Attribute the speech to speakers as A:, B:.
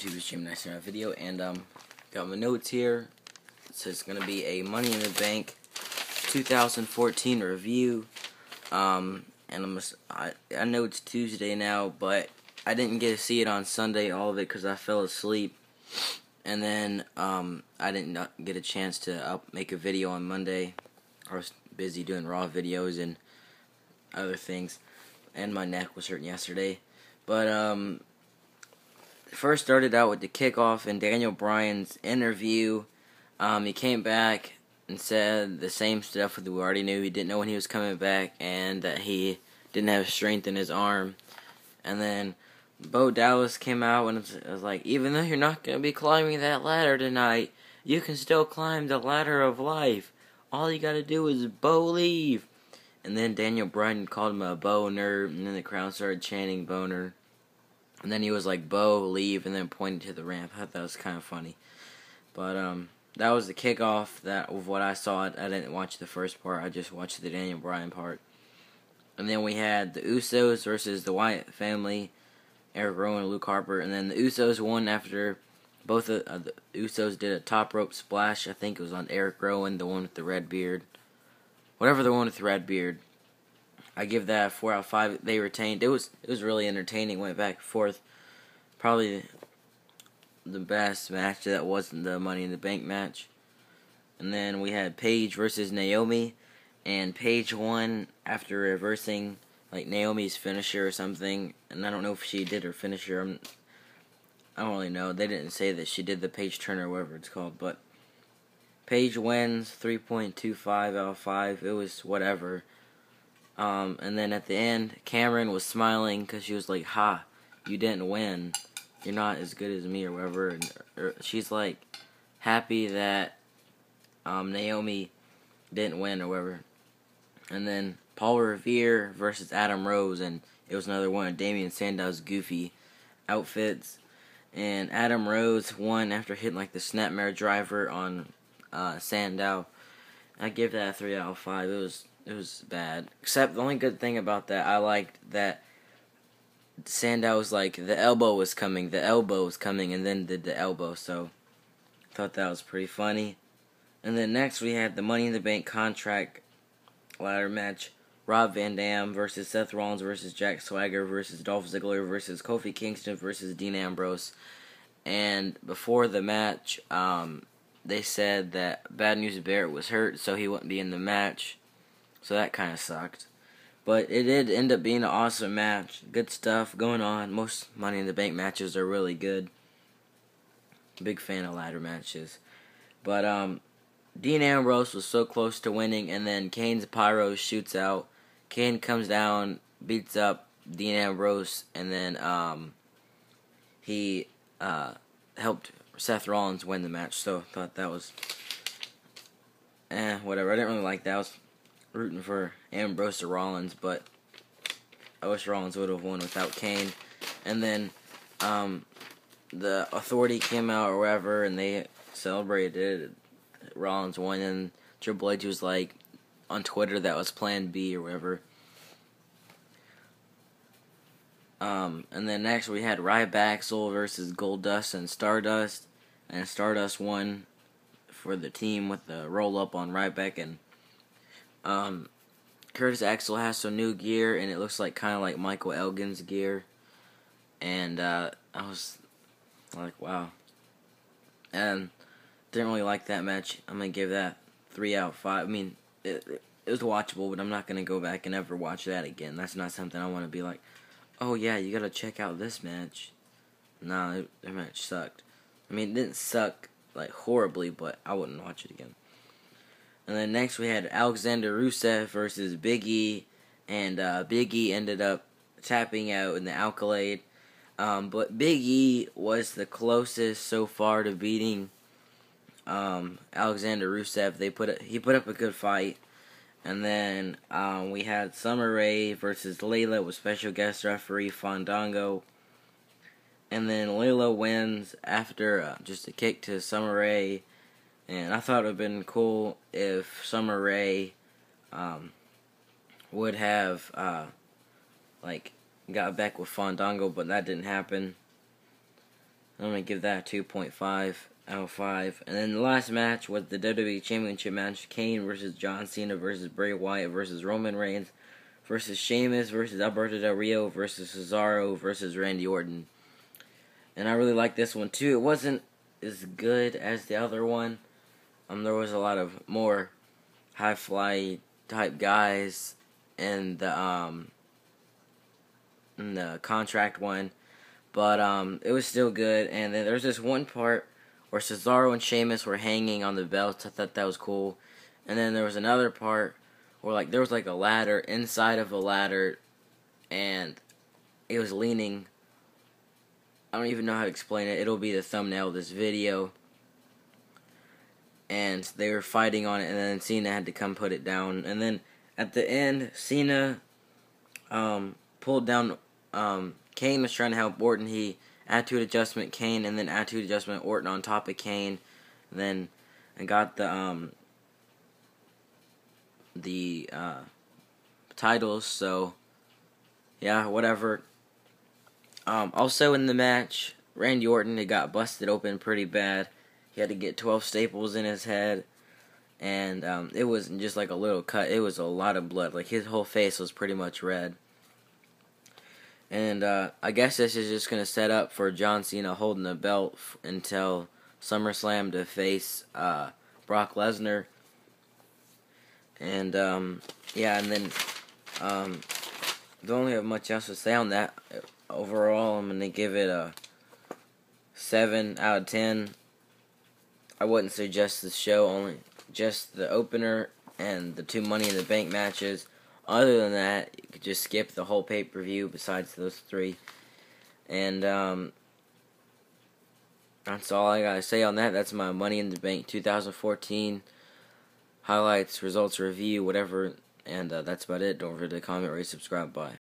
A: YouTube, it's Jim Nice in a video, and got my notes here. So it's gonna be a Money in the Bank 2014 review. And I know it's Tuesday now, but I didn't get to see it on Sunday, all of it, because I fell asleep. And then I didn't get a chance to make a video on Monday. I was busy doing Raw videos and other things, and my neck was hurting yesterday. But first started out with the kickoff and Daniel Bryan's interview. He came back and said the same stuff that we already knew. He didn't know when he was coming back, and that he didn't have strength in his arm. And then Bo Dallas came out and it was like, even though you're not going to be climbing that ladder tonight, you can still climb the ladder of life. All you got to do is believe. And then Daniel Bryan called him a boner, and then the crowd started chanting boner. And then he was like, Bo, leave, and then pointed to the ramp. I thought that was kind of funny. But that was the kickoff of what I saw. I didn't watch the first part. I just watched the Daniel Bryan part. And then we had the Usos versus the Wyatt family, Eric Rowan and Luke Harper. And then the Usos won after both of the Usos did a top rope splash. I think it was on Eric Rowan, the one with the red beard. Whatever the one with the red beard. I give that a 4 out of 5. They retained. It was really entertaining. Went back and forth. Probably the best match that wasn't the Money in the Bank match. And then we had Paige versus Naomi. And Paige won after reversing like Naomi's finisher or something. And I don't know if she did her finisher. I don't really know. They didn't say that she did the page turn or whatever it's called. But Paige wins 3.25 out of 5. It was whatever. And then at the end, Cameron was smiling because she was like, ha, you didn't win. You're not as good as me or whatever. And she's like happy that Naomi didn't win or whatever. And then Paul Revere versus Adam Rose, and it was another one of Damian Sandow's goofy outfits. And Adam Rose won after hitting like the snapmare driver on Sandow. I give that a 3 out of 5. It was bad. Except the only good thing about that, I liked that Sandow was like, the elbow was coming, and then did the elbow. So I thought that was pretty funny. And then next we had the Money in the Bank contract ladder match. Rob Van Dam versus Seth Rollins versus Jack Swagger versus Dolph Ziggler versus Kofi Kingston versus Dean Ambrose. And before the match, they said that Bad News Barrett was hurt, so he wouldn't be in the match. So that kind of sucked. But it did end up being an awesome match. Good stuff going on. Most Money in the Bank matches are really good. Big fan of ladder matches. But Dean Ambrose was so close to winning, and then Kane's pyro shoots out. Kane comes down, beats up Dean Ambrose, and then he helped Seth Rollins win the match. So I thought that was whatever. I didn't really like that. I was rooting for Ambrose or Rollins, but I wish Rollins would have won without Kane. And then the Authority came out or whatever, and they celebrated. Rollins won, and Triple H was like on Twitter that was Plan B or whatever. And then next we had Ryback versus Goldust and Stardust, and Stardust won for the team with the roll up on Ryback. And Curtis Axel has some new gear, and it looks like kind of like Michael Elgin's gear. And I was like, wow. And didn't really like that match. I'm going to give that 3 out of 5. I mean, it was watchable, but I'm not going to go back and ever watch that again. That's not something I want to be like, oh yeah, you got to check out this match. Nah, that match sucked. I mean, it didn't suck like horribly, but I wouldn't watch it again. And then next we had Alexander Rusev versus Big E, and Big E ended up tapping out in the Accolade. But Big E was the closest so far to beating Alexander Rusev. He put up a good fight. And then we had Summer Rae versus Layla with special guest referee Fandango. And then Layla wins after just a kick to Summer Rae. And I thought it would have been cool if Summer Rae would have got back with Fandango, but that didn't happen. I'm going to give that a 2.5 out of 5. And then the last match was the WWE Championship match. Kane versus John Cena versus Bray Wyatt versus Roman Reigns versus Sheamus versus Alberto Del Rio versus Cesaro versus Randy Orton. And I really like this one too. It wasn't as good as the other one. There was a lot of more high fly type guys in the contract one, but it was still good. And then there's this one part where Cesaro and Sheamus were hanging on the belts. I thought that was cool. And then there was another part where there was a ladder inside of a ladder, and it was leaning. I don't even know how to explain it. It'll be the thumbnail of this video. And they were fighting on it, and then Cena had to come put it down. And then at the end, Cena pulled down. Kane was trying to help Orton. He attitude adjustment Kane, and then attitude adjustment Orton on top of Kane. And then got the titles. So yeah, whatever. Also in the match, Randy Orton, he got busted open pretty bad. He had to get 12 staples in his head, and it wasn't just a little cut. It was a lot of blood. His whole face was pretty much red. And I guess this is just going to set up for John Cena holding the belt until SummerSlam to face Brock Lesnar. And yeah, and then don't really have much else to say on that. Overall, I'm going to give it a 7 out of 10. I wouldn't suggest the show, only just the opener and the 2 Money in the Bank matches. Other than that, you could just skip the whole pay-per-view besides those 3. And that's all I gotta say on that. That's my Money in the Bank 2014 highlights, results, review, whatever. And that's about it. Don't forget to comment, rate, subscribe, bye.